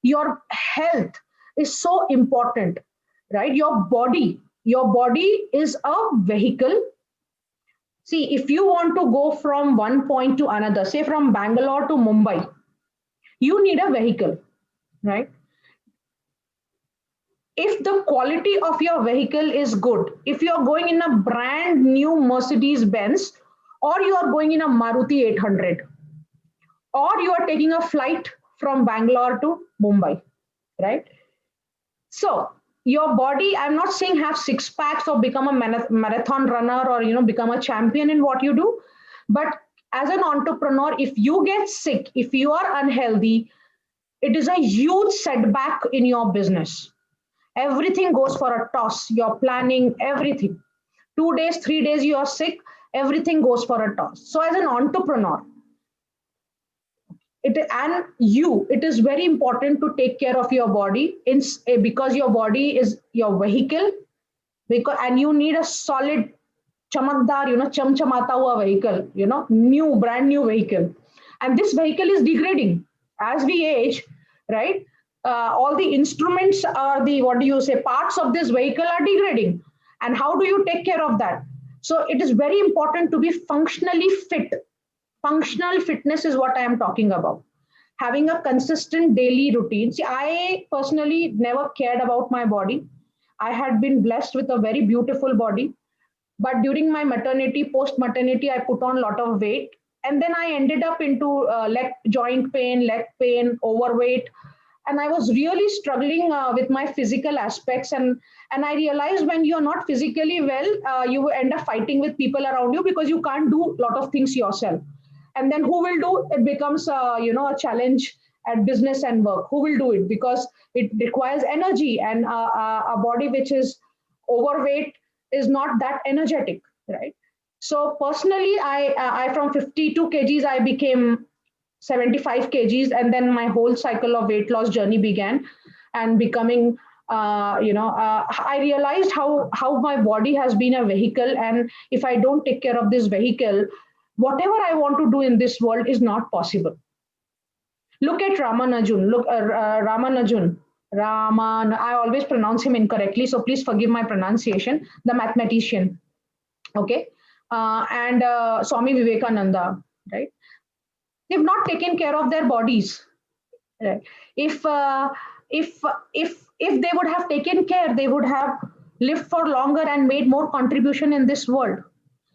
Your health is so important, right? Your body is a vehicle. See, if you want to go from one point to another, say from Bangalore to Mumbai, you need a vehicle, right? If the quality of your vehicle is good, if you're going in a brand new Mercedes Benz, or you are going in a Maruti 800, or you are taking a flight from Bangalore to Mumbai, right? So your body, I'm not saying have six packs or become a marathon runner or become a champion in what you do, but as an entrepreneur, if you get sick, if you are unhealthy, it is a huge setback in your business. Everything goes for a toss. Your planning, everything. 2 days, 3 days, you are sick, everything goes for a toss. So, as an entrepreneur, it is very important to take care of your body because your body is your vehicle, because and you need a solid chamakdar, chamchamata hua vehicle, new, brand new vehicle. And this vehicle is degrading as we age, right? All the instruments are the, what do you say, parts of this vehicle are degrading. And how do you take care of that? So it is very important to be functionally fit. Functional fitness is what I am talking about. Having a consistent daily routine. See, I personally never cared about my body. I had been blessed with a very beautiful body, but during my maternity, post maternity, I put on a lot of weight, and then I ended up into leg joint pain, leg pain, overweight, and I was really struggling with my physical aspects. And I realized when you're not physically well, you end up fighting with people around you because you can't do a lot of things yourself. And then who will do it? Becomes a challenge at business and work. Who will do it? Because it requires energy, and a body which is overweight is not that energetic, right? So personally, I from 52 kgs I became 75 kgs, and then my whole cycle of weight loss journey began. And becoming I realized how my body has been a vehicle, and if I don't take care of this vehicle, whatever I want to do in this world is not possible. Look at Ramanujun. Look, Ramanujun. I always pronounce him incorrectly, so please forgive my pronunciation. The mathematician, okay, and Swami Vivekananda, right? They've not taken care of their bodies. Right? If if they would have taken care, they would have lived for longer and made more contribution in this world.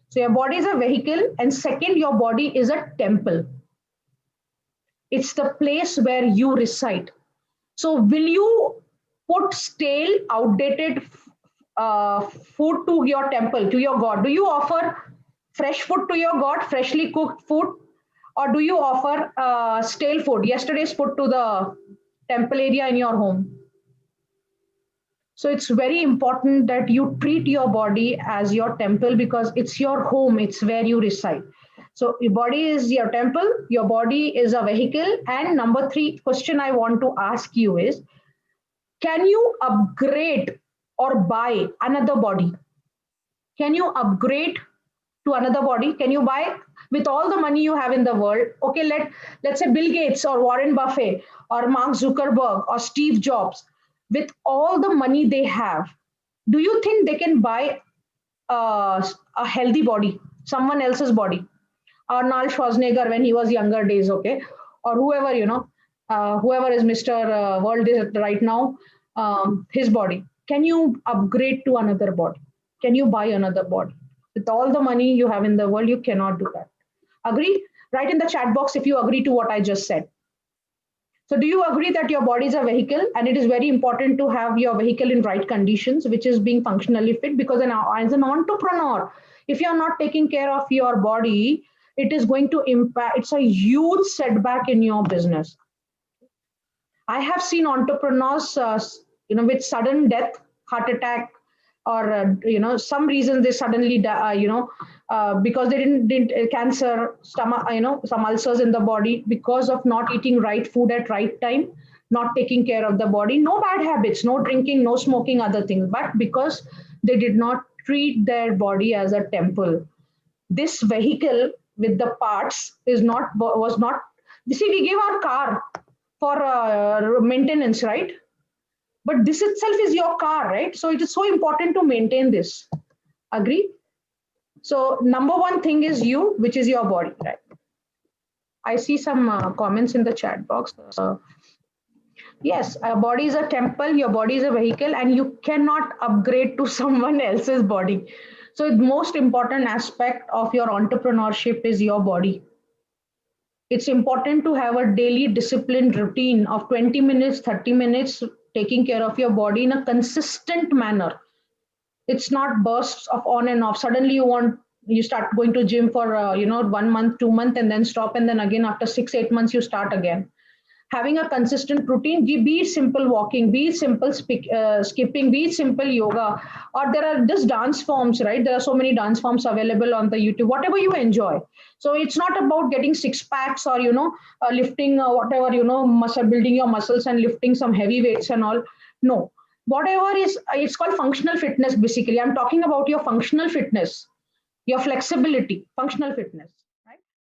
So your body is a vehicle, and second, your body is a temple. It's the place where you reside. So will you put stale, outdated food to your temple, to your God? Do you offer fresh food to your God, freshly cooked food? Or do you offer stale food, yesterday's food, to the temple area in your home? So it's very important that you treat your body as your temple, because it's your home, it's where you reside. So your body is your temple, your body is a vehicle. And number three question I want to ask you is, can you upgrade or buy another body? Can you upgrade to another body? Can you buy with all the money you have in the world? Okay, let's say Bill Gates or Warren Buffett or Mark Zuckerberg or Steve Jobs, with all the money they have, do you think they can buy a healthy body, someone else's body? Arnold Schwarzenegger when he was younger days, okay, or whoever, whoever is Mr. World is right now, his body. Can you upgrade to another body? Can you buy another body? With all the money you have in the world, you cannot do that. Agree? Write in the chat box if you agree to what I just said. So do you agree that your body is a vehicle, and it is very important to have your vehicle in right conditions, which is being functionally fit? Because as an entrepreneur, if you're not taking care of your body, it is going to impact, it's a huge setback in your business. I have seen entrepreneurs, with sudden death, heart attack, or some reason they suddenly die, because they didn't cancer, stomach, some ulcers in the body, because of not eating right food at right time, not taking care of the body. No bad habits, no drinking, no smoking, other things, but because they did not treat their body as a temple. This vehicle with the parts is not was not. You see, we give our car for maintenance, right? But this itself is your car, right? So it is so important to maintain this. Agree? So number one thing is you, which is your body, right? I see some comments in the chat box. Yes, a body is a temple, your body is a vehicle, and you cannot upgrade to someone else's body. So the most important aspect of your entrepreneurship is your body. It's important to have a daily disciplined routine of 20 minutes, 30 minutes, taking care of your body in a consistent manner. It's not bursts of on and off. Suddenly you start going to gym for 1 month, 2 months, and then stop, and then again after 6 8 months you start again. Having a consistent routine, be it simple walking, be it simple skipping, be it simple yoga, or there are just dance forms, right? There are so many dance forms available on the YouTube, whatever you enjoy. So it's not about getting six packs or lifting whatever, muscle, building your muscles and lifting some heavy weights and all. No, whatever is, it's called functional fitness. Basically, I'm talking about your functional fitness, your flexibility, functional fitness.